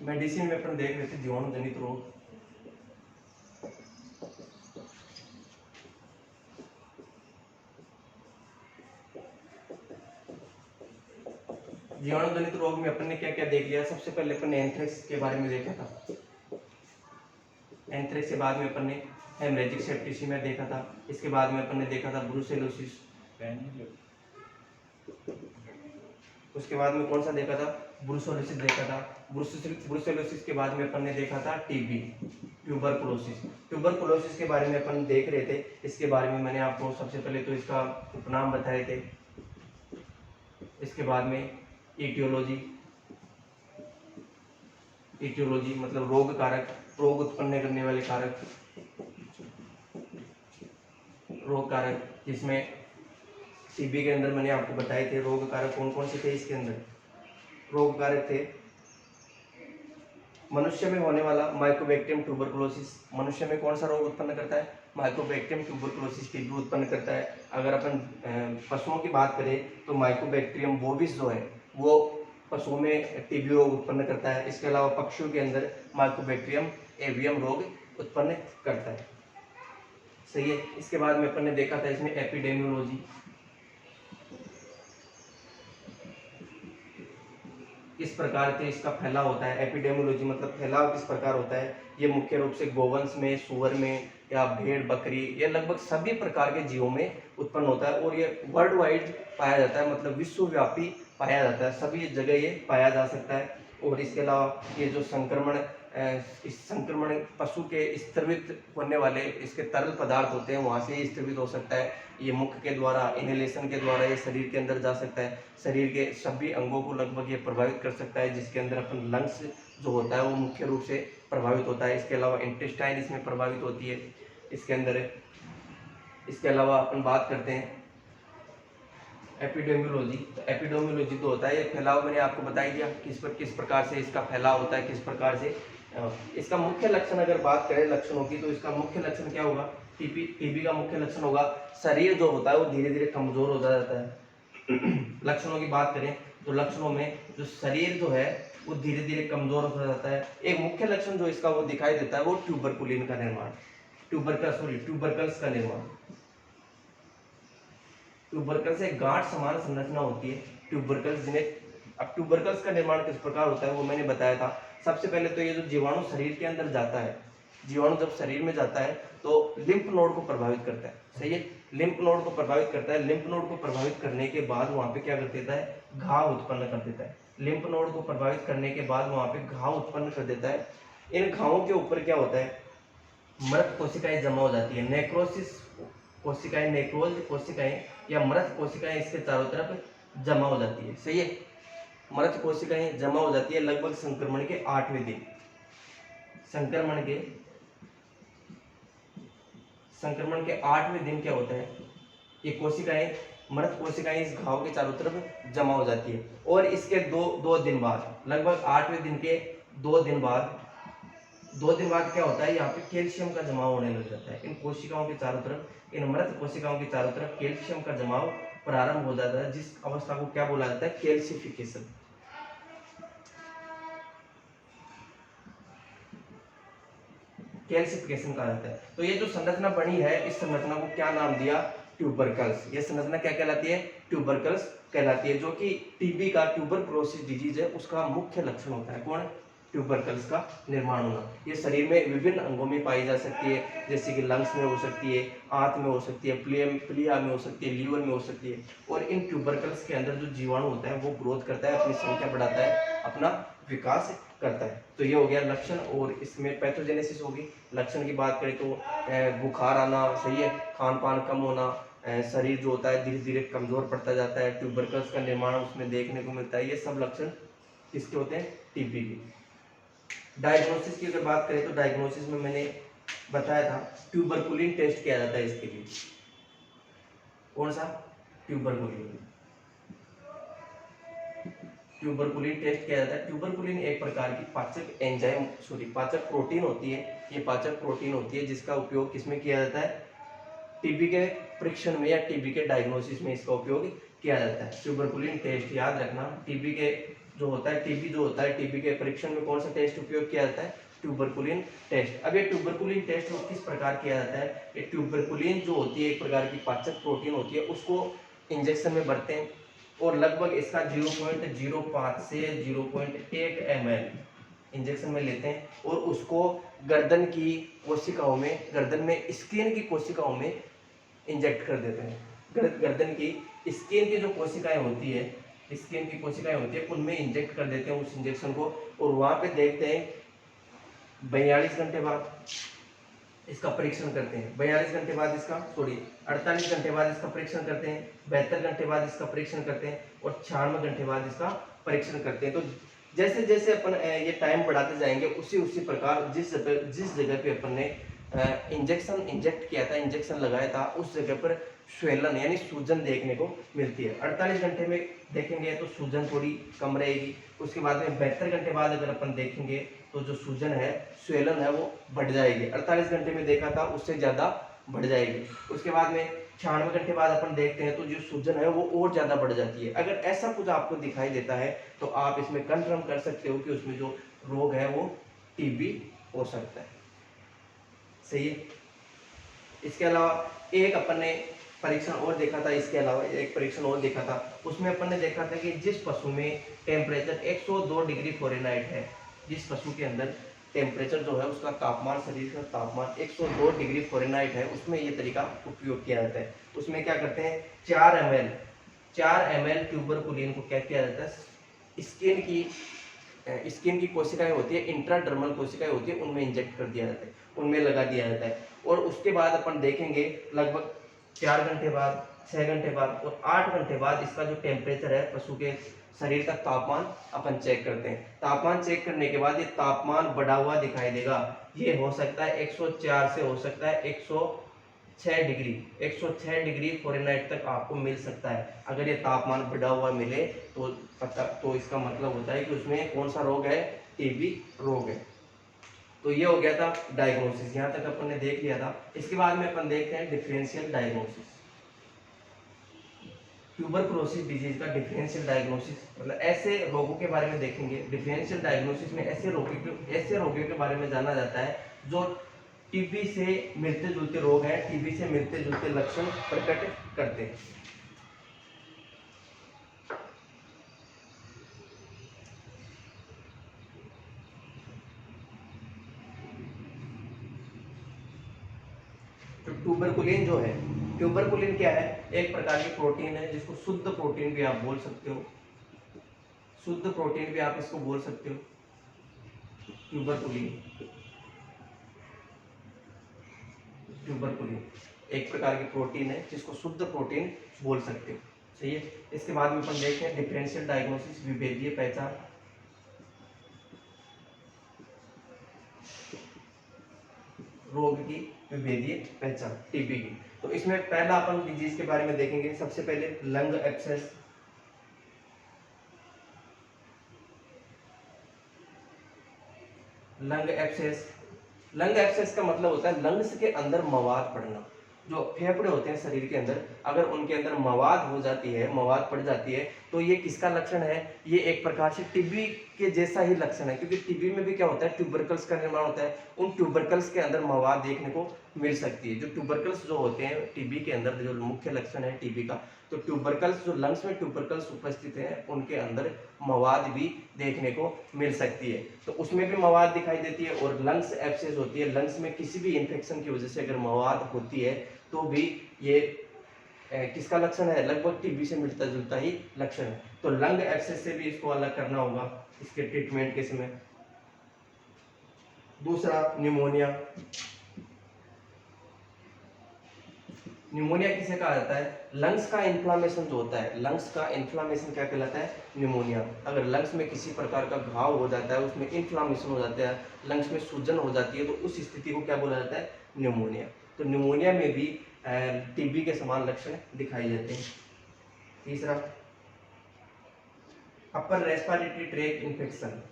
Medicine में अपन देख रहे थे जीवाणु जनित रोग। जीवाणु जनित रोग में अपन ने क्या क्या देख लिया? सबसे पहले अपन ने एंथ्रेक्स के बारे में देखा था। एंथ्रेक्स के बाद में अपन ने हेमरेजिक सेप्टिसिमिया देखा था। इसके बाद में अपन ने देखा था ब्रुसेलोसिस। उसके बाद में कौन सा देखा था? ब्रुसेलोसिस देखा था। ब्रुसेलोसिस के बाद में अपन ने देखा था टीबी, ट्यूबरकुलोसिस। ट्यूबरकुलोसिस के बारे में अपन देख रहे थे। इसके बारे में मैंने आपको सबसे पहले तो इसका उपनाम बताए थे। इसके बाद में ईटियोलॉजी। ईटियोलॉजी मतलब रोग कारक, रोग उत्पन्न करने वाले कारक, रोग कारक, जिसमें टीबी के अंदर मैंने आपको बताए थे रोग कारक कौन कौन से थे। इसके अंदर रोग कारक थे मनुष्य में होने वाला माइकोबैक्टीरियम ट्यूबरकुलोसिस। मनुष्य में कौन सा रोग उत्पन्न करता है? माइकोबैक्टीरियम ट्यूबरकुलोसिस टीबी उत्पन्न करता है। अगर अपन पशुओं की बात करें तो माइकोबैक्टीरियम बोविस जो है वो पशुओं में टीबी रोग उत्पन्न करता है। इसके अलावा पक्षियों के अंदर माइकोबैक्टीरियम एवियम रोग उत्पन्न करता है। सही है। इसके बाद में अपन ने देखा था इसमें एपिडेमियोलॉजी। किस प्रकार से इसका फैलाव होता है? एपिडेमियोलॉजी मतलब फैलाव किस प्रकार होता है। ये मुख्य रूप से गोवंश में, सुअर में या भेड़, बकरी, ये लगभग सभी प्रकार के जीवों में उत्पन्न होता है और ये वर्ल्ड वाइड पाया जाता है, मतलब विश्वव्यापी पाया जाता है, सभी जगह ये पाया जा सकता है। और इसके अलावा ये जो संक्रमण इस संक्रमण पशु के स्त्रवित होने वाले इसके तरल पदार्थ होते हैं वहाँ से ये स्त्रवित हो सकता है। ये मुख के द्वारा, इनहेलेशन के द्वारा ये शरीर के अंदर जा सकता है। शरीर के सभी अंगों को लगभग ये प्रभावित कर सकता है, जिसके अंदर अपन लंग्स जो होता है वो मुख्य रूप से प्रभावित होता है। इसके अलावा इंटेस्टाइन इसमें प्रभावित होती है इसके अंदर। इसके अलावा अपन बात करते हैं एपिडेमियोलॉजी। तो एपिडेमियोलॉजी तो होता है ये फैलाव, मैंने आपको बता ही दिया किस प्रकार से इसका फैलाव होता है, किस प्रकार से इसका मुख्य लक्षण अगर बात करें लक्षणों की, तो इसका मुख्य लक्षण क्या होगा? टीबी का मुख्य लक्षण होगा शरीर जो होता है वो धीरे धीरे कमजोर हो जाता है। लक्षणों की बात करें तो लक्षणों में जो शरीर जो है वो धीरे धीरे कमजोर हो जाता है। एक मुख्य लक्षण जो इसका वो दिखाई देता है वो ट्यूबरकुलिन का निर्माण, ट्यूबरकल्स का निर्माण। ट्यूबरकल्स एक गांठ समान संरचना होती है ट्यूबरकल्स जिन्हें। अब ट्यूबरकल्स का निर्माण किस प्रकार होता है वो मैंने बताया था। सबसे पहले तो ये जो जीवाणु शरीर के अंदर जाता है, जीवाणु जब शरीर में जाता है तो लिम्फ नोड को प्रभावित करता है। सही है। लिम्फ नोड को प्रभावित करता है। लिम्फ नोड को प्रभावित करने के बाद वहां पे क्या कर देता है? घाव उत्पन्न कर देता है। लिम्फ नोड को प्रभावित करने के बाद वहां पे घाव उत्पन्न कर देता है। इन घावों के ऊपर क्या होता है? मृत कोशिकाएं जमा हो जाती है। नेक्रोसिस कोशिकाएं, नेक्रोज कोशिकाएं या मृत कोशिकाएं इसके चारों तरफ जमा हो जाती है। सही है। मृत कोशिकाएं जमा हो जाती है लगभग संक्रमण के 8वें दिन। संक्रमण के 8वें दिन क्या होता है? ये कोशिकाएं, मृत कोशिकाएं इस घाव के चारों तरफ जमा हो जाती है और इसके दो दिन बाद, लगभग 8वें दिन के 2 दिन बाद क्या होता है? यहाँ पे कैल्शियम का जमाव होने लग जाता है। इन कोशिकाओं के चारों तरफ, इन मृत कोशिकाओं के चारों तरफ कैल्शियम का जमाव प्रारंभ हो जाता है, जिस अवस्था को क्या बोला जाता है? कैल्सिफिकेशन। कैल्सिफिकेशन कहा जाता है। तो ये जो संरचना बनी है इस संरचना को क्या नाम दिया? ट्यूबरकल्स। ये संरचना क्या कहलाती है? ट्यूबरकल्स कहलाती है, जो कि टीबी का, ट्यूबरकुलोसिस डिजीज है, उसका मुख्य लक्षण होता है। कौन? ट्यूबरकल्स का निर्माण होना। ये शरीर में विभिन्न अंगों में पाई जा सकती है, जैसे कि लंग्स में हो सकती है, आंत में हो सकती है, प्लिया में हो सकती है, लीवर में हो सकती है। और इन ट्यूबरकल्स के अंदर जो जीवाणु होता है वो ग्रोथ करता है, अपनी संख्या बढ़ाता है, अपना विकास करता है। तो ये हो गया लक्षण। और इसमें पैथोजेनेसिस होगी। लक्षण की बात करें तो बुखार आना, सही है, खान पान कम होना, शरीर जो होता है धीरे धीरे कमजोर पड़ता जाता है, ट्यूबरकल्स का निर्माण उसमें देखने को मिलता है। ये सब लक्षण किसके होते हैं? टीबी के। डायग्नोसिस की अगर बात करें तो डायग्नोसिस में मैंने बताया था ट्यूबरकुलिन टेस्ट किया जाता है इसके लिए। कौन सा? ट्यूबरकुलिन टेस्ट किया जाता है। ट्यूबरकुलिन एक प्रकार की पाचक प्रोटीन होती है। ये पाचक प्रोटीन होती है जिसका उपयोग किसमें किया जाता है? टीबी के परीक्षण में या टीबी के डायग्नोसिस में इसका उपयोग किया जाता है। ट्यूबरकुलिन टेस्ट याद रखना, टीबी के जो होता है, टीबी जो होता है, टीबी के परीक्षण में कौन सा टेस्ट उपयोग किया जाता है? Tuberculin test. अब ये ट्यूबरकुलिन टेस्ट किस प्रकार किया जाता है? ये ट्यूबरकुलिन जो होती है एक प्रकार की पाचक प्रोटीन होती है, उसको इंजेक्शन में भरते हैं और लगभग इसका 0.05 से 0.8 ml इंजेक्शन में लेते हैं और उसको गर्दन की कोशिकाओं में, गर्दन में स्किन की कोशिकाओं में इंजेक्ट कर देते हैं। गर्दन की स्किन की जो कोशिकाएं होती है, स्किन की कोशिकाएं होती है, उनमें इंजेक्ट कर देते हैं उस इंजेक्शन को और वहां पे देखते हैं 42 घंटे बाद इसका परीक्षण करते हैं। 42 घंटे बाद इसका 48 घंटे बाद इसका परीक्षण करते हैं, 72 घंटे बाद इसका परीक्षण करते हैं और 96 घंटे बाद इसका परीक्षण करते हैं। तो जैसे जैसे अपन ये टाइम बढ़ाते जाएंगे उसी प्रकार जिस जगह पे अपन ने इंजेक्शन इंजेक्ट किया था, इंजेक्शन लगाया था, उस जगह पर स्वेलन यानी सूजन देखने को मिलती है। 48 घंटे में देखेंगे तो सूजन थोड़ी कम रहेगी। उसके बाद में 72 घंटे बाद अगर अपन देखेंगे तो जो सूजन है, स्वेलन है, वो बढ़ जाएगी। 48 घंटे में देखा था उससे ज्यादा बढ़ जाएगी। उसके बाद में 96 घंटे बाद अपन देखते हैं तो जो सूजन है वो और ज्यादा बढ़ जाती है। अगर ऐसा कुछ आपको दिखाई देता है तो आप इसमें कंफर्म कर सकते हो कि उसमें जो रोग है वो टीबी हो सकता है। सही है। इसके अलावा एक अपन ने परीक्षण और देखा था, इसके अलावा एक परीक्षण और देखा था, उसमें अपन ने देखा था कि जिस पशु में टेम्परेचर 102 डिग्री फ़ारेनहाइट है, जिस पशु के अंदर टेम्परेचर जो है उसका तापमान, शरीर का तापमान 102 डिग्री फ़ारेनहाइट है, उसमें ये तरीका उपयोग किया जाता है। उसमें क्या करते हैं, 4 ml ट्यूबरकुलिन को क्या किया जाता है, स्किन की कोशिकाएं होती है, इंट्राडर्मल कोशिकाएं होती है, उनमें इंजेक्ट कर दिया जाता है, उनमें लगा दिया जाता है। और उसके बाद अपन देखेंगे लगभग 4 घंटे बाद, 6 घंटे बाद और 8 घंटे बाद इसका जो टेम्परेचर है, पशु के शरीर का तापमान अपन चेक करते हैं। तापमान चेक करने के बाद ये तापमान बढ़ा हुआ दिखाई देगा। ये हो सकता है 104 से हो सकता है 106 डिग्री फ़ारेनहाइट तक आपको मिल सकता है। अगर ये तापमान बढ़ा हुआ मिले तो इसका मतलब होता है कि उसमें कौन सा रोग है, टीबी रोग है। तो ये हो गया था डायग्नोसिस, यहाँ तक अपन ने देख लिया था। इसके बाद में अपन देखते हैं डिफरेंशियल डायग्नोसिस। ट्यूबरकुलोसिस डिजीज का डिफरेंशियल डायग्नोसिस, मतलब ऐसे रोगों के बारे में देखेंगे। डिफरेंशियल डायग्नोसिस में ऐसे रोगियों के बारे में जाना जाता है जो टीबी से मिलते जुलते रोग हैं, टीबी से मिलते जुलते लक्षण प्रकट करते हैं। तो ट्यूबरकुलिन जो है, ट्यूबरकुलिन क्या है, एक प्रकार की प्रोटीन है जिसको शुद्ध प्रोटीन भी आप बोल सकते हो, शुद्ध प्रोटीन भी आप इसको बोल सकते हो। ट्यूबरकुलिन, ट्यूबरकुलिन एक प्रकार की प्रोटीन है जिसको शुद्ध प्रोटीन बोल सकते हो। सही है। इसके बाद में अपन देखते हैं डिफरेंशियल डायग्नोसिस, विभेदीय पहचान। रोग की विभेदीय पहचान, टीबी की। तो इसमें पहला अपन डिजीज के बारे में देखेंगे। सबसे पहले lung abscess. Lung abscess, lung abscess का मतलब होता है लंग्स के अंदर मवाद पड़ना। जो फेफड़े होते हैं शरीर के अंदर, अगर उनके अंदर मवाद हो जाती है, मवाद पड़ जाती है, तो ये किसका लक्षण है, ये एक प्रकार से टीबी के जैसा ही लक्षण है। क्योंकि टीबी में भी क्या होता है, ट्यूबरकल्स का निर्माण होता है, उन ट्यूबरकल्स के अंदर मवाद देखने को मिल सकती है। जो ट्यूबरकल्स जो होते हैं टीबी के अंदर, जो मुख्य लक्षण है टीबी का, तो ट्यूबरकल्स जो लंग्स में ट्यूबरकल्स उपस्थित है उनके अंदर मवाद भी देखने को मिल सकती है। तो उसमें भी मवाद दिखाई देती है। और लंग्स एब्सेस होती है, लंग्स में किसी भी इंफेक्शन की वजह से अगर मवाद होती है तो भी ये किसका लक्षण है, लगभग टीबी से मिलता जुलता ही लक्षण है। तो लंग एब्सेस से भी इसको अलग करना होगा इसके ट्रीटमेंट के समय। दूसरा निमोनिया। निमोनिया किसे कहा जाता है, लंग्स का इन्फ्लामेशन जो होता है, लंग्स का इन्फ्लामेशन क्या कहलाता है, निमोनिया। अगर लंग्स में किसी प्रकार का घाव हो जाता है, उसमें इन्फ्लामेशन हो जाता है, लंग्स में सूजन हो जाती है, तो उस स्थिति को क्या बोला जाता है, निमोनिया। तो निमोनिया में भी टीबी के समान लक्षण दिखाई देते हैं। तीसरा upper respiratory tract infection.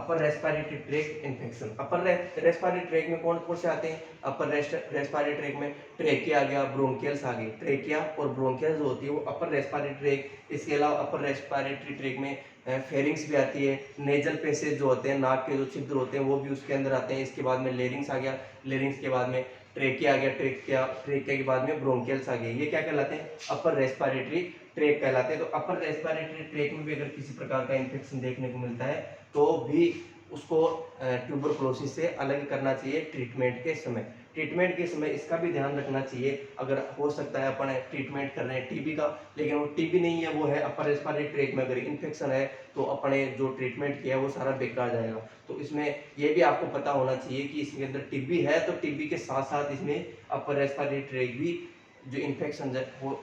Upper respiratory tract infection. Upper respiratory tract में कौन कौन से आते हैं? अपर रेस्पिरेटरी ट्रैक में ट्रेकिया आ गया, ब्रोंकियल्स आ गए। ट्रेकिया और ब्रोंकियल्स जो होती है वो अपर रेस्पिरेटरी ट्रैक। इसके अलावा अपर रेस्पिरेटरी ट्रैक में फेरिंग्स भी आती है। नेजल पैसेज जो होते हैं, नाक के जो छिद्र होते हैं वो भी उसके अंदर आते हैं। इसके बाद में लेरिंग्स आ गया, लेरिंग्स के बाद में ट्रेकिया आ गया, ट्रेकिया के बाद में ब्रोंकियल्स आ गए। ये क्या कहलाते हैं? अपर रेस्पिरेटरी ट्रैक कहलाते हैं। तो अपर रेस्पिरेटरी ट्रैक में भी अगर किसी प्रकार का इन्फेक्शन देखने को मिलता है तो भी उसको ट्यूबरकुलोसिस से अलग करना चाहिए ट्रीटमेंट के समय। ट्रीटमेंट के समय इसका भी ध्यान रखना चाहिए, अगर हो सकता है अपन ट्रीटमेंट कर रहे हैं टीबी का, लेकिन वो टीबी नहीं है, वो है अपर रेस्पिरेटरी ट्रैक में अगर इन्फेक्शन है तो अपने जो ट्रीटमेंट किया है वो सारा बेकार जाएगा। तो इसमें ये भी आपको पता होना चाहिए कि इसके अंदर टीबी है तो टीबी के साथ साथ इसमें अपर रेस्पिरेटरी ट्रैक भी जो इन्फेक्शन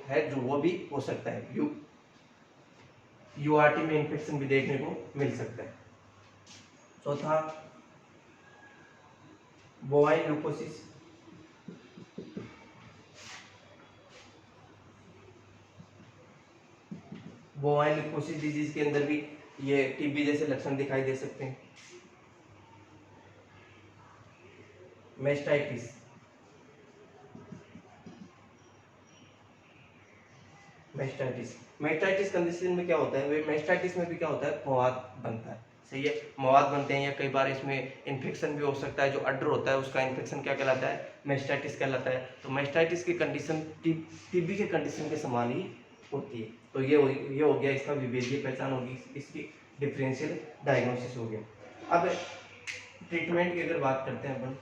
है जो वो भी हो सकता है। यूआरटी में इन्फेक्शन भी देखने को मिल सकता है। चौथा, बोवाइन ल्यूकोसिस। बोवाइन ल्यूकोसिस डिजीज के अंदर भी ये टीबी जैसे लक्षण दिखाई दे सकते हैं। मेस्टाइटिस, मेस्टाइटिस कंडीशन में क्या होता है? मेस्टाइटिस में भी क्या होता है? मवाद बनता है, सही है, मवाद बनते हैं या कई बार इसमें इन्फेक्शन भी हो सकता है। जो अडर होता है उसका इन्फेक्शन क्या कहलाता है? मेस्टाइटिस कहलाता है। तो मेस्टाइटिस की कंडीशन टीबी के कंडीशन के समान ही होती है। तो ये हो गया इसका विभेदीय पहचान होगी, इसकी डिफरेंशियल डायग्नोसिस हो गया। अब ट्रीटमेंट की अगर बात करते हैं अपन,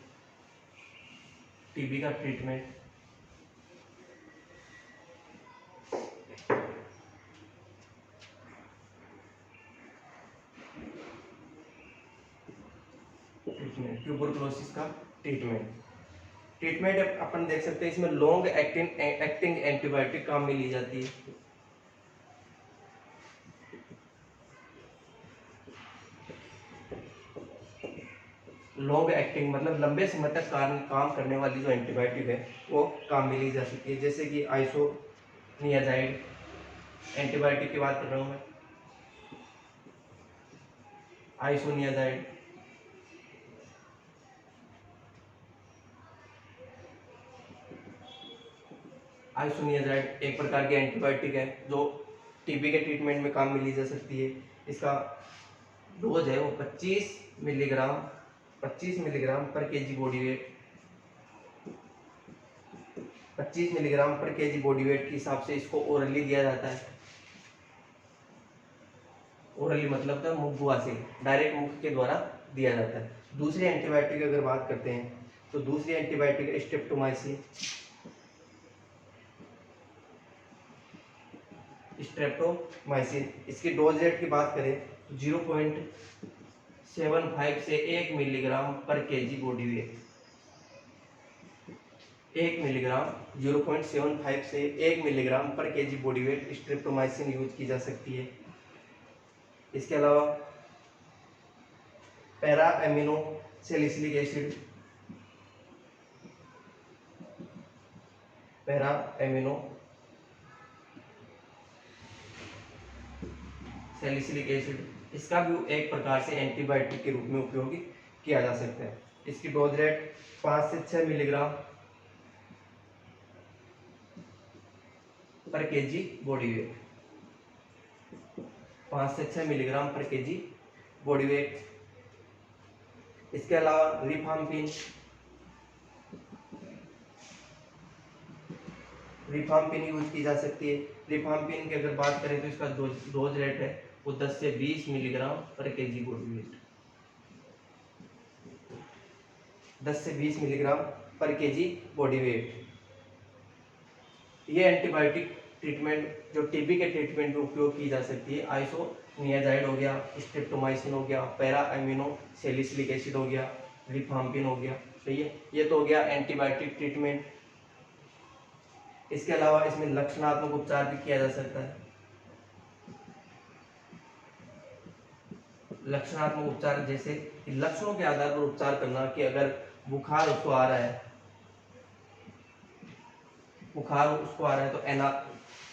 टीबी का ट्रीटमेंट, ट्यूबरकुलोसिस का ट्रीटमेंट अपन देख सकते हैं, इसमें लॉन्ग एक्टिंग एंटीबायोटिक काम में ली जाती है। लॉन्ग एक्टिंग मतलब लंबे समय तक काम करने वाली जो एंटीबायोटिक है वो काम में ली जा सकती है, जैसे कि आइसोनियाजाइड एंटीबायोटिक की बात कर रहा हूँ मैं। आइसोनियाजाइड, आइसोनियाजाइड एक प्रकार की एंटीबायोटिक है जो टीबी के ट्रीटमेंट में काम में ली जा सकती है। इसका डोज है वो 25 मिलीग्राम पर केजी बॉडी वेट, 25 मिलीग्राम पर केजी बॉडी वेट के हिसाब से इसको ओरली दिया जाता है। ओरली मतलब था मुख से, डायरेक्ट मुख के द्वारा दिया जाता है। दूसरी एंटीबायोटिक की अगर बात करते हैं तो दूसरी एंटीबायोटिक है स्ट्रेप्टोमाइसिन। इसकी डोज रेट की बात करें तो 0.75 से 1 मिलीग्राम पर केजी बॉडी वेट, 1 मिलीग्राम 0.75 से 1 मिलीग्राम पर KG body weight streptomycin use की जा सकती है। इसके अलावा para amino salicylic acid, para amino salicylic acid, इसका भी एक प्रकार से एंटीबायोटिक के रूप में उपयोग किया जा सकता है। इसकी डोज रेट 5 से 6 मिलीग्राम पर केजी बॉडी वेट, 5 से 6 मिलीग्राम पर केजी बॉडी वेट। इसके अलावा रिफाम्पिन यूज की जा सकती है। रिफाम्पिन की अगर बात करें तो इसका डोज रेट है वो 10 से 20 मिलीग्राम पर केजी बॉडी वेट, 10 से 20 मिलीग्राम पर केजी बॉडी वेट। ये एंटीबायोटिक ट्रीटमेंट जो टीबी के ट्रीटमेंट में उपयोग की जा सकती है। आइसोनियाजाइड हो गया, स्ट्रेप्टोमाइसिन हो गया, पैरा एमिनो सैलिसिलिक एसिड हो गया, रिफाम्पिन हो गया, सही है। ये तो हो गया एंटीबायोटिक ट्रीटमेंट। इसके अलावा इसमें लक्षणात्मक उपचार भी किया जा सकता है। लक्षणात्मक उपचार जैसे कि लक्षणों के आधार पर उपचार करना, कि अगर बुखार उसको आ रहा है, तो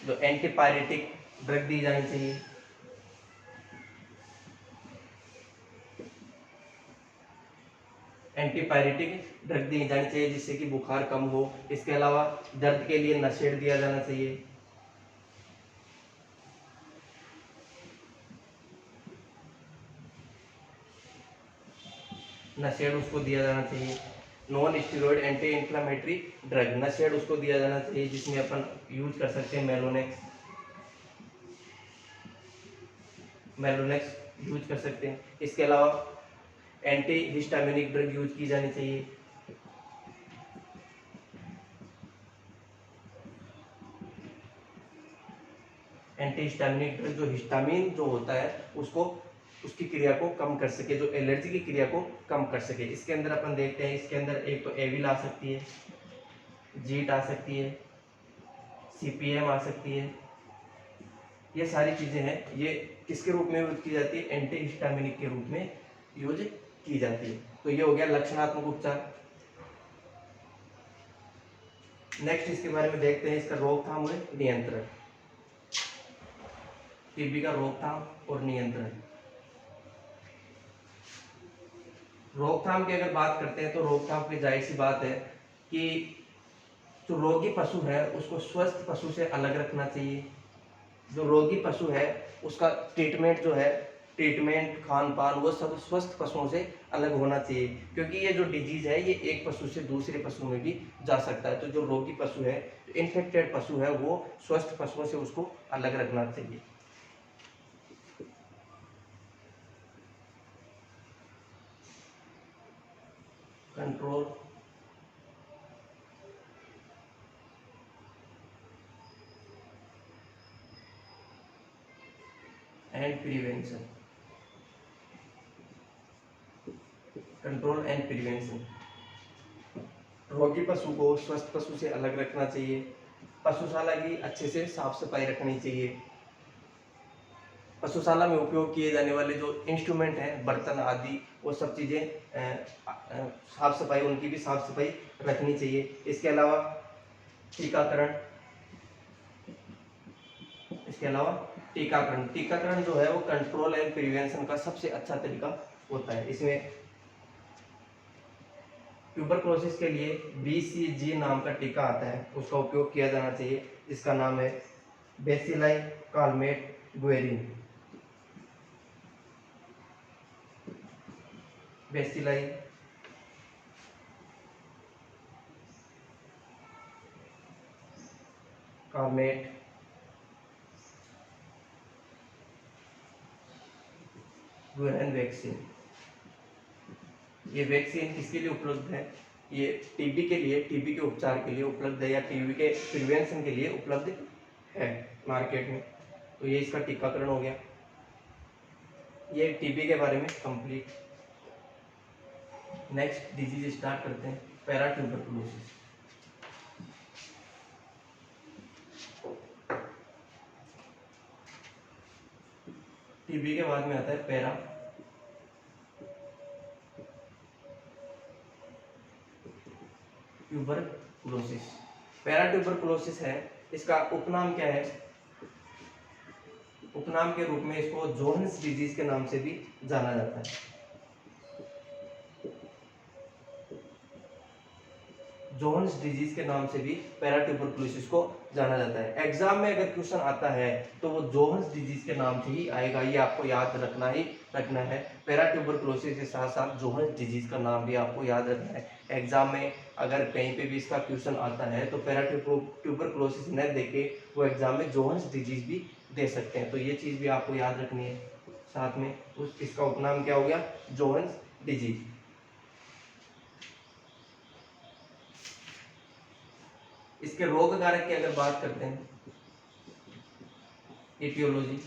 जो एंटीपायरेटिक ड्रग दी जानी चाहिए। एंटीपायरेटिक ड्रग दी जानी चाहिए जिससे कि बुखार कम हो। इसके अलावा दर्द के लिए नशेड़ दिया जाना चाहिए। नशेड़ उसको दिया जाना चाहिए। Non steroid anti inflammatory drug, नशेड़ उसको दिया जाना चाहिए जिसमें अपन यूज कर सकते हैं मेलोनेक्स, यूज कर सकते हैं। इसके अलावा एंटी हिस्टामिनिक ड्रग यूज की जानी चाहिए। एंटी हिस्टामिनिक ड्रग जो हिस्टामिन जो होता है उसको, उसकी क्रिया को कम कर सके, जो एलर्जी की क्रिया को कम कर सके। इसके अंदर अपन देखते हैं, इसके अंदर एक तो एविल आ सकती है, जीट आ सकती है, सीपीएम आ सकती है। ये सारी चीजें हैं, ये किसके रूप में यूज की जाती है? एंटी हिस्टामिनिक के रूप में यूज की जाती है। तो ये हो गया लक्षणात्मक उपचार। नेक्स्ट इसके बारे में देखते हैं, इसका रोकथाम और नियंत्रण। टीबी का रोकथाम और नियंत्रण। रोकथाम की अगर बात करते हैं तो रोकथाम की जाहिर सी बात है कि जो रोगी पशु है उसको स्वस्थ पशु से अलग रखना चाहिए। जो रोगी पशु है उसका ट्रीटमेंट जो है, ट्रीटमेंट, खान पान, वो सब स्वस्थ पशुओं से अलग होना चाहिए, क्योंकि ये जो डिजीज है ये एक पशु से दूसरे पशु में भी जा सकता है। तो जो रोगी पशु है, जो इन्फेक्टेड पशु है, वो स्वस्थ पशुओं से उसको अलग रखना चाहिए। Control and prevention. Control and prevention. रोगी पशु को स्वस्थ पशु से अलग रखना चाहिए। पशुशाला की अच्छे से साफ सफाई रखनी चाहिए। पशुशाला में उपयोग किए जाने वाले जो इंस्ट्रूमेंट हैं, बर्तन आदि, वो सब चीज़ें साफ सफाई, उनकी भी साफ सफाई रखनी चाहिए। इसके अलावा टीकाकरण, टीकाकरण जो है वो कंट्रोल एंड प्रिवेंशन का सबसे अच्छा तरीका होता है। इसमें ट्यूबरक्लोसिस के लिए BCG नाम का टीका आता है, उसका उपयोग किया जाना चाहिए। इसका नाम है bacilli Calmette Guerin. Bacilli Calmette Guerin vaccine. ये वैक्सीन किसके लिए उपलब्ध है? ये टीबी के लिए, टीबी के उपचार के लिए उपलब्ध है, या टीबी के प्रिवेंशन के लिए उपलब्ध है मार्केट में। तो ये इसका टीकाकरण हो गया। ये टीबी के बारे में कंप्लीट। नेक्स्ट डिजीज स्टार्ट करते हैं, पैराट्यूबरकुलोसिस। टीबी के बाद में आता है पैरा ट्यूबरकुलोसिस। पैराट्यूबरकुलोसिस है, इसका उपनाम क्या है? उपनाम के रूप में इसको जोन्स डिजीज के नाम से भी जाना जाता है। जोन्स डिजीज के नाम से भी पैराट्यूबरकुलोसिस को जाना जाता है। एग्जाम में अगर क्वेश्चन आता है तो वो जोन्स डिजीज के नाम से ही आएगा, ये आपको याद रखना है। पैराट्यूबरकुलोसिस के साथ साथ जोन्स डिजीज का नाम भी आपको याद रखना है। एग्जाम में अगर कहीं पे भी इसका क्वेश्चन आता है तो पैराट्यूबरकुलोसिस न देके वो एग्जाम में जोन्स डिजीज भी दे सकते हैं, तो ये चीज भी आपको याद रखनी है। साथ में इसका उपनाम क्या हो गया? Jones disease. इसके रोग कारक की अगर बात करते हैं, एटियोलॉजी,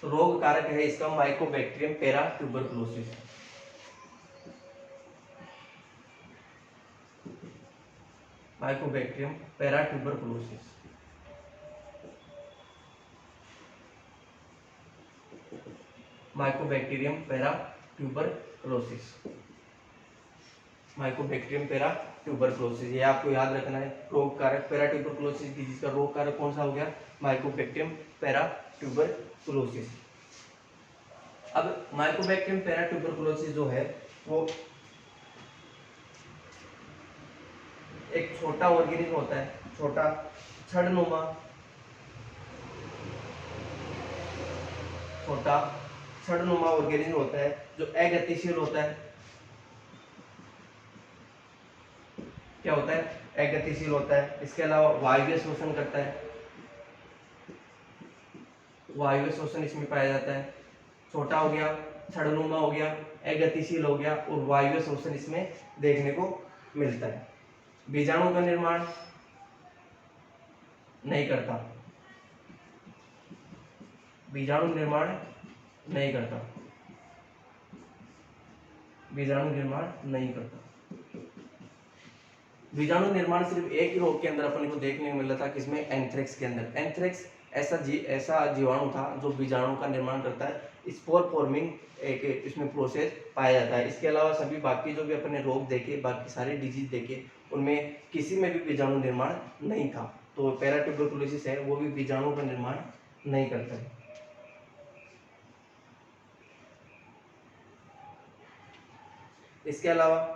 रोग कारक है इसका माइकोबैक्टीरियम पैराट्यूबरकुलोसिस। माइकोबैक्टीरियम पैराट्यूबरकुलोसिस। माइकोबैक्टीरियम पैराट्यूबरकुलोसिस। माइकोबैक्टीरियम पैराट्यूबरकुलोसिस, ये आपको याद रखना है। रोग कारक पैराट्यूबरकुलोसिस डिजीज का रोग कारक कौन सा हो गया? माइकोबैक्टीरियम पैराट्यूबरकुलोसिस। अब माइकोबैक्टीरियम पैरा ट्यूबरकुलोसिस जो है वो एक छोटा ऑर्गेनिज्म होता है, छोटा छड़नुमा, छोटा छड़नुमा ऑर्गेनिज्म होता है जो अगतिशील होता है। क्या होता है? अगतिशील होता है। इसके अलावा वायवीय शोषण करता है, वायवीय शोषण इसमें पाया जाता है। छोटा हो गया, छड़नुमा हो गया, अगतिशील हो गया और वायवीय शोषण इसमें देखने को मिलता है। बीजाणु का निर्माण नहीं करता, बीजाणु निर्माण नहीं करता, बीजाणु निर्माण नहीं करता। बीजाणु निर्माण सिर्फ एक ही रोग के अंदर अपन को देखने को मिला था, किसमें? एंथ्रेक्स के अंदर। एंथ्रेक्स ऐसा जीवाणु था जो बीजाणु का निर्माण करता है। स्पोर फॉर्मिंग एक इसमें प्रोसेस पाया जाता है। इसके अलावा सभी बाकी जो भी अपने रोग देखे, बाकी सारे डिजीज देखे, उनमें किसी में भी बीजाणु निर्माण नहीं था। तो पैरा ट्यूबरकुलोसिस है वो भी बीजाणु का निर्माण नहीं करता है। इसके अलावा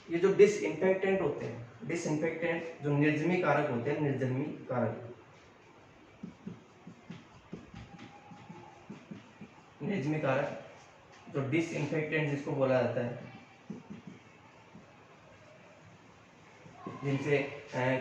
ये जो डिसइंफेक्टेंट होते हैं, डिसइंफेक्टेंट जो निर्जमी कारक होते हैं, निर्जमी कारक, निर्जमी कारक जो डिसइंफेक्टेंट जिसको बोला जाता है, जिनसे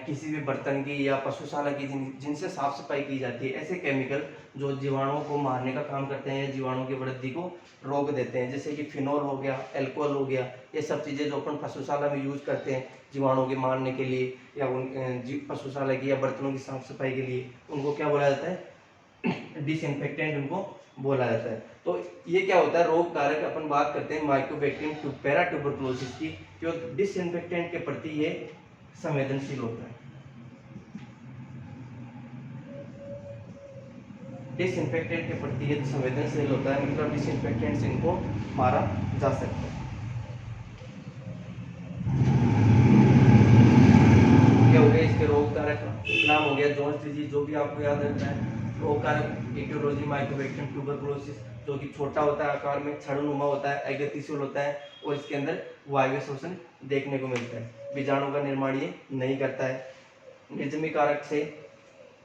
किसी भी बर्तन की या पशुशाला की जिनसे साफ सफाई की जाती है, ऐसे केमिकल जो जीवाणुओं को मारने का काम करते हैं या जीवाणु की वृद्धि को रोक देते हैं, जैसे कि फिनोल हो गया, अल्कोहल हो गया, ये सब चीज़ें जो अपन पशुशाला में यूज करते हैं जीवाणुओं के मारने के लिए या उन पशुशाला की या बर्तनों की साफ सफाई के लिए, उनको क्या बोला जाता है? डिसइंफेक्टेंट उनको बोला जाता है। तो ये क्या होता है? रोग कारक अपन बात करते हैं माइकोबैक्टीरियम पैरा ट्यूबरकुलोसिस की, जो डिसइंफेक्टेंट के प्रति ये संवेदनशील होता है। डिसइंफेक्टेंट के प्रति ये संवेदनशील होता है, मतलब डिसइंफेक्टेंट से इनको मारा जा सकता है। क्या हो गया? इसके रोग कारक नाम हो गया जोन्स डिजीज, जो भी आपको याद रहता है। रोग कारक एटियोलॉजी माइकोबैक्टीरियम ट्यूबरकुलोसिस, जो कि छोटा होता है आकार में, छड़नुमा होता है, अगतिशील होता है और इसके अंदर वायवीय शोषण देखने को मिलता है। बीजाणु का निर्माण ये नहीं करता है। निर्जमी कारक से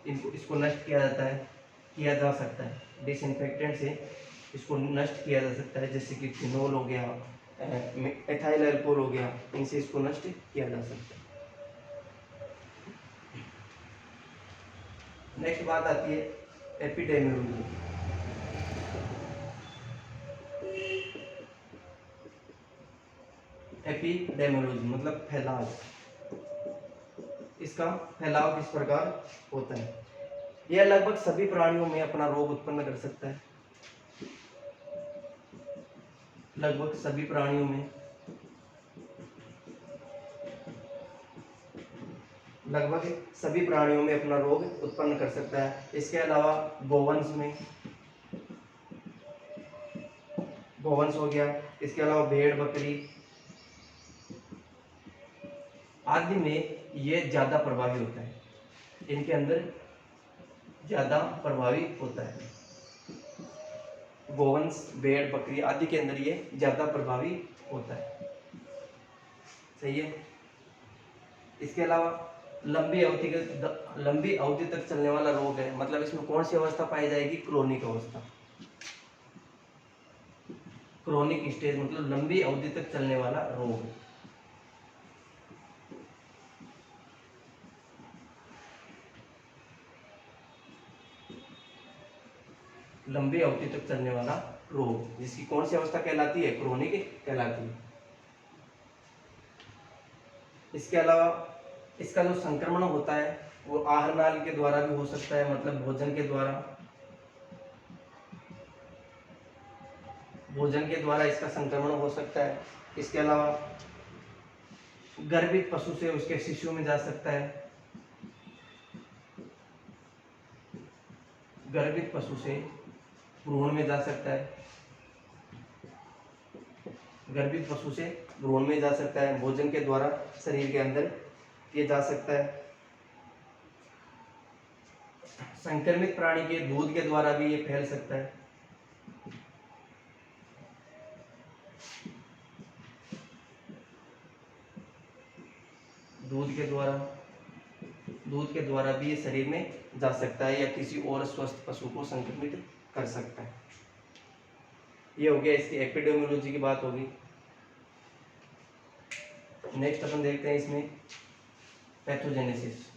इसको नष्ट किया जाता है, किया जा सकता है। डिसइंफेक्टेंट से इसको नष्ट किया जा सकता है, जैसे कि फिनोल हो गया, एथाइल अल्कोहल हो गया, इनसे इसको नष्ट किया जा सकता है। नेक्स्ट बात आती है एपिडेमियोलॉजी। एपिडेमियोलॉजी मतलब फैलाव। इसका फैलाव किस प्रकार होता है? यह लगभग सभी प्राणियों में अपना रोग उत्पन्न कर सकता है। लगभग सभी प्राणियों में, लगभग सभी प्राणियों में अपना रोग उत्पन्न कर सकता है। इसके अलावा गोवंश में, गोवंश हो गया, इसके अलावा भेड़, बकरी आदि में ये ज्यादा प्रभावी होता है, इनके अंदर ज्यादा प्रभावी होता है। गोवंश, भेड़, बकरी आदि के अंदर ये ज्यादा प्रभावी होता है। सही है। इसके अलावा लंबी अवधि तक चलने वाला रोग है, मतलब इसमें कौन सी अवस्था पाई जाएगी? क्रोनिक अवस्था। क्रोनिक स्टेज मतलब लंबी अवधि तक चलने वाला रोग। लंबी अवधि तक चलने वाला रोग, जिसकी कौन सी अवस्था कहलाती है? क्रोनिक कहलाती है। इसके अलावा इसका जो संक्रमण होता है वो आहार नाल के द्वारा भी हो सकता है, मतलब भोजन के द्वारा, भोजन के द्वारा इसका संक्रमण हो सकता है। इसके अलावा गर्भित पशु से उसके शिशु में जा सकता है, गर्भित पशु से भ्रूण में जा सकता है, गर्भित पशु से भ्रूण में जा सकता है, भोजन के द्वारा शरीर के अंदर ये जा सकता है। संक्रमित प्राणी के दूध के द्वारा भी ये फैल सकता है। दूध के द्वारा भी ये शरीर में जा सकता है या किसी और स्वस्थ पशु को संक्रमित कर सकता है। ये हो गया इसकी एपिडेमियोलॉजी की बात होगी। नेक्स्ट अपन देखते हैं इसमें पैथोजेनेसिस।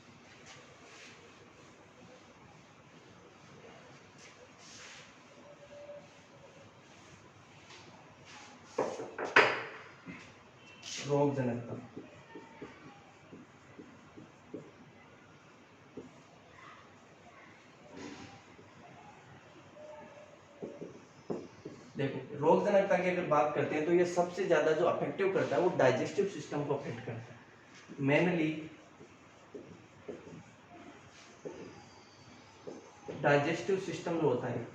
रोग जनकता। देखो, रोग जनकता की अगर बात करते हैं तो ये सबसे ज्यादा जो अफेक्टिव करता है वो डाइजेस्टिव सिस्टम को अफेक्ट करता है। मेनली डाइजेस्टिव सिस्टम जो होता है,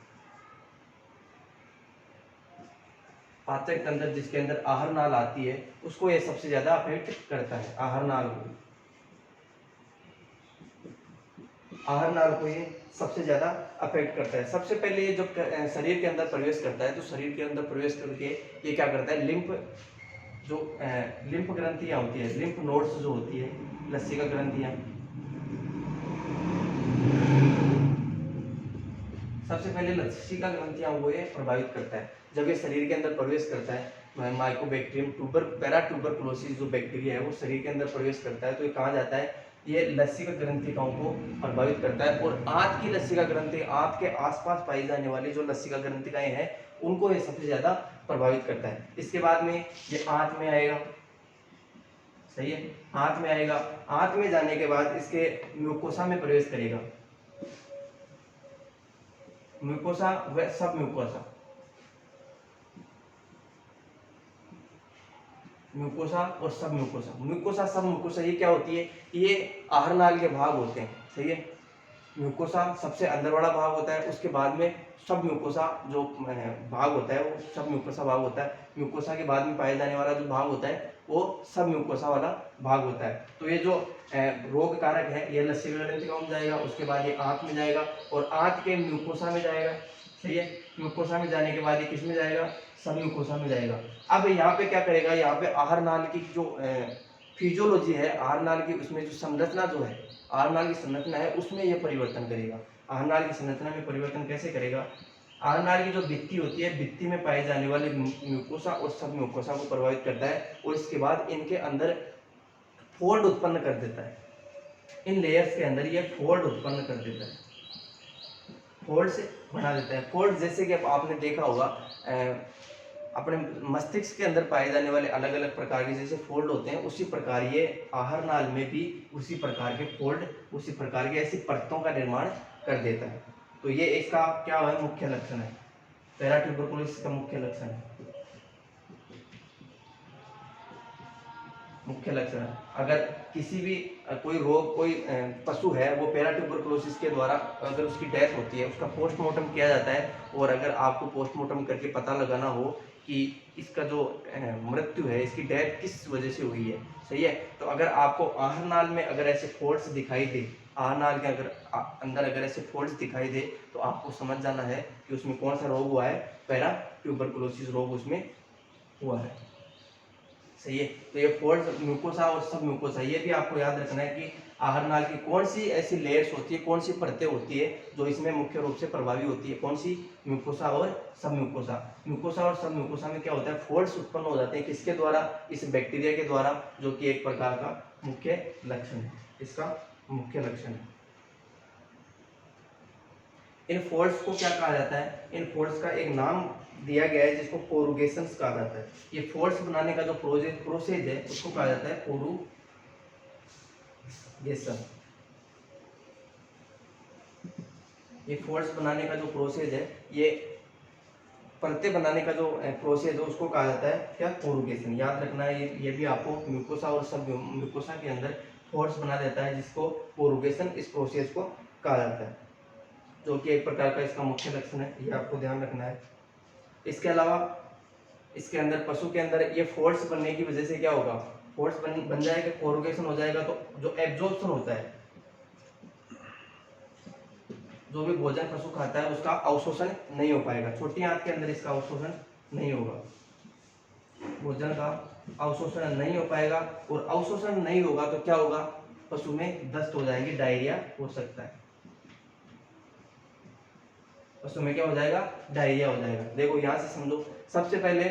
पाचक तंत्र जिसके अंदर आहार नाल आती है, उसको ये सबसे ज्यादा अफेक्ट करता है। आहार नाल को ये सबसे ज्यादा अफेक्ट करता है। सबसे पहले ये जब शरीर के अंदर प्रवेश करता है तो शरीर के अंदर प्रवेश करके ये क्या करता है, लिम्फ ग्रंथियां होती है, लिम्फ नोड्स जो होती है, लसिका ग्रंथियां, सबसे पहले लसिका ग्रंथियां वो ये प्रभावित करता है। जब ये शरीर के अंदर प्रवेश करता है, माइकोबैक्टीरियम पैरा ट्यूबरकुलोसिस जो बैक्टीरिया है वो शरीर के अंदर प्रवेश करता है, तो ये कहाँ जाता है, ये लसिका ग्रंथिकाओं को प्रभावित करता है। और आंत की लसिका ग्रंथि, आंत के आसपास पाई जाने वाली जो लसिका ग्रंथिकाएं हैं उनको ये सबसे ज्यादा प्रभावित करता है। इसके बाद में ये आंत में आएगा, सही है, आंत में आएगा। आंत में जाने के बाद इसके म्यूकोसा में प्रवेश करेगा। म्यूकोसा व सब म्यूकोसा, म्यूकोसा और सब म्यूकोसा। म्यूकोसा सब म्यूकोसा ये क्या होती है, ये आहार नाल के भाग होते हैं, सही है। म्यूकोसा सबसे अंदर वाला भाग होता है, उसके बाद में सब म्यूकोसा जो भाग होता है वो सब म्यूकोसा भाग होता है। म्यूकोसा के बाद में पाए जाने वाला जो भाग होता है वो सब म्यूकोसा वाला भाग होता है। तो ये जो रोग कारक है ये लसिका ग्रंथिका में जाएगा, उसके बाद ये आंत में जाएगा और आंत के म्यूकोसा में जाएगा, सही है। म्यूकोसा में जाने के बाद ये किस में जाएगा, सब म्यूकोसा में जाएगा। अब यहाँ पे क्या करेगा, यहाँ पे आहार नाल की जो फिजियोलॉजी है, आहार नाल की उसमें जो संरचना जो है, आहार नाल की संरचना है उसमें यह परिवर्तन करेगा। आहार नाल की संरचना में परिवर्तन कैसे करेगा, आहार नाल की जो भित्ति होती है, भित्ति में पाए जाने वाले म्यूकोसा और सब म्यूकोसा को प्रभावित करता है और इसके बाद इनके अंदर फोल्ड उत्पन्न कर देता है। इन लेयर्स के अंदर ये फोल्ड उत्पन्न कर देता है, फोल्ड से बना देता है। फोल्ड जैसे कि आपने देखा होगा अपने मस्तिष्क के अंदर पाए जाने वाले अलग अलग प्रकार के जैसे फोल्ड होते हैं, उसी प्रकार ये आहार नाल में भी उसी प्रकार के फोल्ड, उसी प्रकार की ऐसी परतों का निर्माण कर देता है। तो ये इसका क्या है, मुख्य लक्षण है, पैरा ट्यूबरकुलोसिस का मुख्य लक्षण है। मुख्य लक्षण, अगर किसी भी कोई रोग, कोई पशु है वो पैरा ट्यूबरकुलोसिस के द्वारा अगर उसकी डेथ होती है, उसका पोस्टमार्टम किया जाता है और अगर आपको पोस्टमार्टम करके पता लगाना हो कि इसका जो मृत्यु है, इसकी डेथ किस वजह से हुई है, सही है, तो अगर आपको आहार नाल में अगर ऐसे फोल्ड्स दिखाई दे, आहार नाल के अंदर अगर ऐसे फोल्ड्स दिखाई दे तो आपको समझ जाना है कि उसमें कौन सा रोग हुआ है, पैरा ट्यूबरकुलोसिस रोग उसमें हुआ है, सही है। तो ये फोल्ड्स म्यूकोसा और सब म्यूकोसा, ये भी आपको याद रखना है कि आहार नाल की कौन सी ऐसी लेयर्स होती है, कौन सी परतें होती है जो इसमें मुख्य रूप से प्रभावी होती है, कौन सी, म्यूकोसा और सब म्यूकोसा। म्यूकोसा और सब म्यूकोसा में क्या होता है, फोल्ड्स उत्पन्न हो जाते हैं, किसके द्वारा, इस बैक्टीरिया के द्वारा, जो कि एक प्रकार का मुख्य लक्षण है, इसका मुख्य लक्षण है। इन फोल्ड्स को क्या कहा जाता है, इन फोल्ड्स का एक नाम दिया गया है जिसको कोरुगेशंस कहा जाता है। ये फोल्ड्स बनाने का जो प्रोसेस है उसको कहा जाता है कोरुगेशन। ये फोल्ड्स बनाने का जो प्रोसेस है, ये परतें बनाने का जो प्रोसेस है उसको कहा जाता है क्या, कोरुगेशन। याद रखना है, ये भी आपको म्यूकोसा और सब म्यूकोसा के अंदर फोल्ड्स बना देता है जिसको कोरुगेशन, इस प्रोसेस को कहा जाता है, जो कि एक प्रकार का इसका मुख्य लक्षण है, ये आपको ध्यान रखना है। इसके अलावा इसके अंदर, पशु के अंदर ये फोल्ड्स बनने की वजह से क्या होगा, फोल्ड्स बन जाएगा, कोरुगेशन हो जाएगा, तो जो एब्जॉर्प्शन होता है, जो भी भोजन पशु खाता है उसका अवशोषण नहीं हो पाएगा, छोटी आंत के अंदर इसका अवशोषण नहीं होगा, भोजन का अवशोषण नहीं हो पाएगा, और अवशोषण नहीं होगा तो क्या होगा, पशु में दस्त हो जाएगी, डायरिया हो सकता है, पशु में क्या हो जाएगा, डायरिया हो जाएगा। देखो यहाँ से समझो, सबसे पहले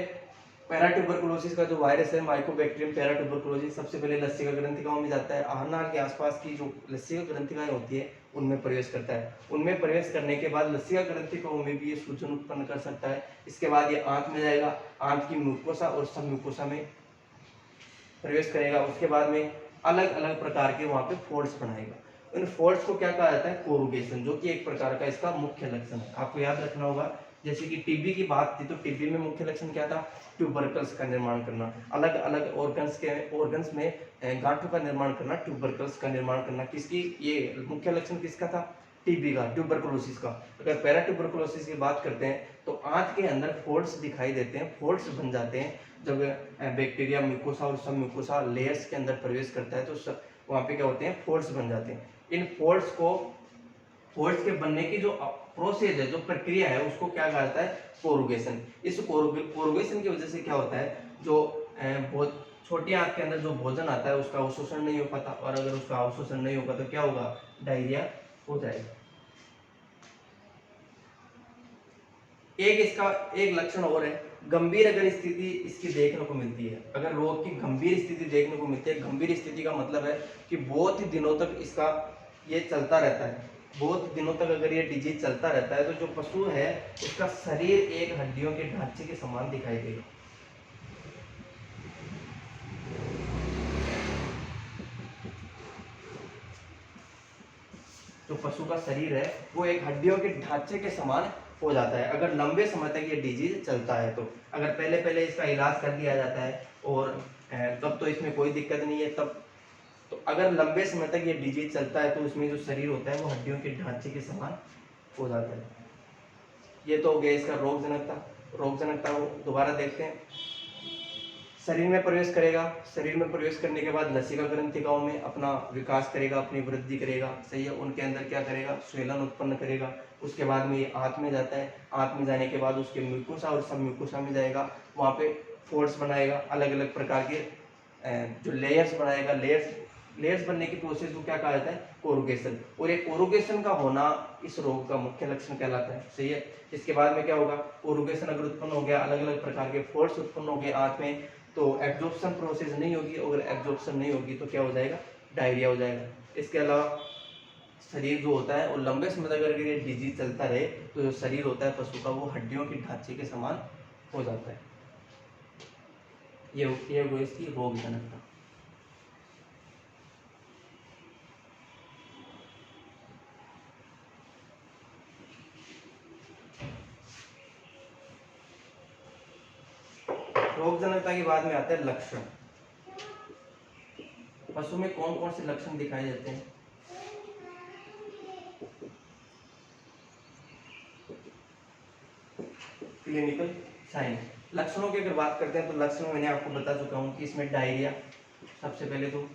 पैराट्यूबरकुलोसिस का जो वायरस है माइकोबैक्टीरियम पैराट्यूबरकुलोसिस सबसे पहले लसिका ग्रंथिकाओं में जाता है, आहारनाल के आसपास की जो लसिका ग्रंथिकाएं होती है उनमें प्रवेश करता है, उनमें प्रवेश करने के बाद लसिका ग्रंथिकाओं में भी ये सूजन उत्पन्न कर सकता है। इसके बाद ये आंत में जाएगा, आंत की म्यूकोसा और सब म्यूकोसा में प्रवेश करेगा, उसके बाद में अलग अलग प्रकार के वहां पे फोल्ड्स बनाएगा। इन फोल्ड्स को क्या कहा जाता है, कोरुगेशन, जो कि एक प्रकार का इसका मुख्य लक्षण है। आपको याद रखना होगा, जैसे कि टीबी की बात थी तो टीबी में मुख्य लक्षण क्या था, ट्यूबरकल्स का निर्माण करना, अलग अलग ऑर्गन्स में गांठों का निर्माण करना, ट्यूबरकल्स का निर्माण करना। किसकी, ये मुख्य लक्षण किसका था, टीबी का, ट्यूबरकुलोसिस का। अगर पैराट्यूबरकुलोसिस की बात करते हैं तो आंत के अंदर फोल्ड्स दिखाई देते हैं, फोल्ड्स बन जाते हैं जब बैक्टीरिया म्यूकोसा और सब म्यूकोसा लेयर्स के अंदर प्रवेश करता है तो वहाँ पे क्या होते हैं, फोल्ड्स बन जाते हैं। इन फोल्ड्स के बनने की जो प्रोसेस है, जो प्रक्रिया है, उसको क्या कहा जाता है, कोरुगेशन। इस कोरुगेशन की वजह से क्या होता है, जो बहुत छोटी आंत के अंदर जो भोजन आता है उसका अवशोषण नहीं हो पाता, और अगर उसका अवशोषण नहीं होगा तो क्या होगा, डायरिया हो जाएगा। एक इसका एक लक्षण और है, गंभीर अगर स्थिति इसकी देखने को मिलती है, अगर रोग की गंभीर स्थिति देखने को मिलती है, गंभीर स्थिति का मतलब है कि बहुत ही दिनों तक इसका ये चलता रहता है, बहुत दिनों तक अगर ये डिजीज चलता रहता है तो जो पशु है उसका शरीर एक हड्डियों के ढांचे के समान दिखाई देगा। जो पशु का शरीर है वो एक हड्डियों के ढांचे के समान हो जाता है अगर लंबे समय तक ये डिजीज चलता है तो। अगर पहले पहले इसका इलाज कर दिया जाता है और तब तो इसमें कोई दिक्कत नहीं है, तब तो अगर लंबे समय तक ये डिजीज चलता है तो उसमें जो शरीर होता है वो हड्डियों के ढांचे के समान हो जाता है। ये तो हो गया इसका रोगजनकता को दोबारा देखते हैं। शरीर में प्रवेश करेगा, शरीर में प्रवेश करने के बाद लसिका ग्रंथिकाओं में अपना विकास करेगा, अपनी वृद्धि करेगा, सही है, उनके अंदर क्या करेगा, स्वेलन उत्पन्न करेगा। उसके बाद में ये आंत में जाता है, आंत में जाने के बाद उसके म्यूकोसा और सब म्यूकोसा में जाएगा, वहाँ पे फोल्ड्स बनाएगा, अलग अलग प्रकार के जो लेयर्स बनाएगा, लेयर्स बनने की प्रोसेस को क्या कहा जाता है, कोरुगेशन। और ये कोरुगेशन का होना इस रोग का मुख्य लक्षण कहलाता है, सही है। इसके बाद में क्या होगा, कोरुगेशन अगर उत्पन्न हो गया, अलग अलग प्रकार के फोल्ड्स उत्पन्न हो गए आंत में, तो एब्जॉर्प्शन प्रोसेस नहीं होगी, अगर एब्जॉर्प्शन नहीं होगी तो क्या हो जाएगा, डायरिया हो जाएगा। इसके अलावा शरीर जो होता है वो लंबे समय तक अगर ये डिजीज चलता रहे तो जो शरीर होता है पशु का वो हड्डियों के ढांचे के समान हो जाता है। ये वो इसकी रोगजनकता। रोगजनकता के बाद में आते हैं लक्षण। पशु में कौन कौन से लक्षण दिखाई देते हैं, क्लिनिकल साइन। लक्षणों की अगर बात करते हैं तो लक्षण मैंने आपको बता चुका हूं कि इसमें डायरिया, सबसे पहले तो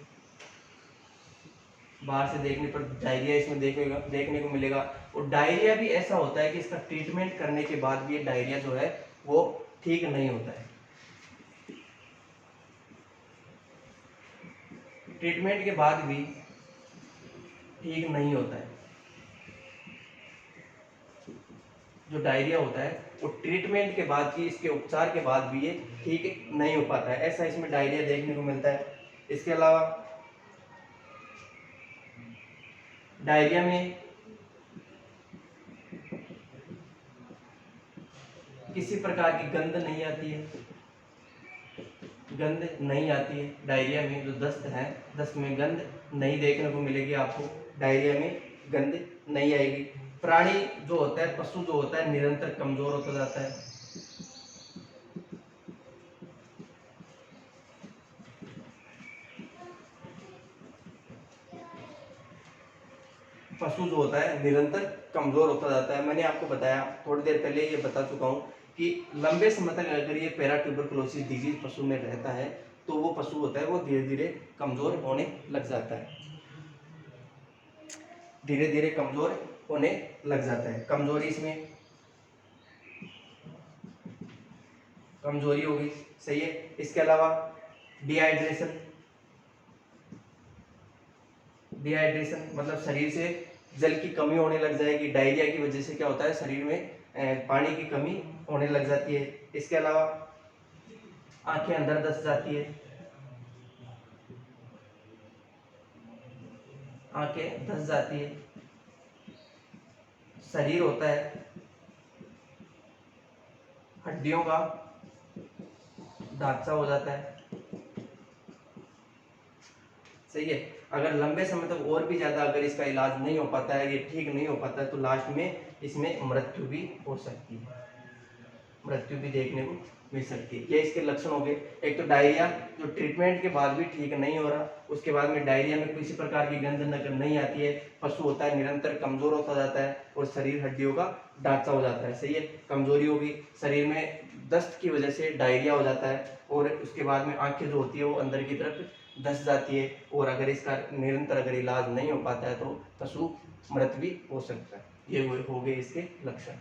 बाहर से देखने पर डायरिया इसमें देखने को मिलेगा। और डायरिया भी ऐसा होता है कि इसका ट्रीटमेंट करने के बाद भी ये डायरिया जो है वो ठीक नहीं होता है, ट्रीटमेंट के बाद भी ठीक नहीं होता है। जो डायरिया होता है वो ट्रीटमेंट के बाद भी, इसके उपचार के बाद भी ये ठीक नहीं हो पाता है, ऐसा इसमें डायरिया देखने को मिलता है। इसके अलावा डायरिया में किसी प्रकार की गंध नहीं आती है, गंध नहीं आती है डायरिया में। जो दस्त है, दस्त में गंध नहीं देखने को मिलेगी आपको, डायरिया में गंध नहीं आएगी। प्राणी जो होता है, पशु जो होता है, निरंतर कमजोर होता जाता है। पशु जो होता है निरंतर कमजोर होता जाता है। मैंने आपको बताया थोड़ी देर पहले, ये बता चुका हूँ कि लंबे समय तक अगर ये पैराट्यूबरकुलोसिस डिजीज पशु में रहता है तो वो पशु होता है वो धीरे धीरे कमजोर होने लग जाता है, धीरे धीरे कमजोर होने लग जाता है। कमजोरी, इसमें कमजोरी होगी, सही है। इसके अलावा डिहाइड्रेशन, डिहाइड्रेशन मतलब शरीर से जल की कमी होने लग जाएगी। डायरिया की वजह से क्या होता है, शरीर में पानी की कमी होने लग जाती है। इसके अलावा आंखें अंदर धंस जाती है, आंखें धंस जाती है। शरीर होता है हड्डियों का ढांचा हो जाता है, सही है। अगर लंबे समय तक और भी ज्यादा अगर इसका इलाज नहीं हो पाता है, ये ठीक नहीं हो पाता है, तो लास्ट में इसमें मृत्यु भी हो सकती है, मृत्यु भी देखने को मिल सकती है। ये इसके लक्षण हो गए। एक तो डायरिया जो ट्रीटमेंट के बाद भी ठीक नहीं हो रहा, उसके बाद में डायरिया में किसी प्रकार की गंध नजर नहीं आती है, पशु होता है निरंतर कमजोर होता जाता है और शरीर हड्डियों का ढांचा हो जाता है, सही है। कमजोरी होगी, शरीर में दस्त की वजह से डायरिया हो जाता है और उसके बाद में आंखें जो होती है वो अंदर की तरफ धंस जाती है और अगर इसका निरंतर अगर इलाज नहीं हो पाता है तो पशु मृत भी हो सकता है। ये हो गए इसके लक्षण।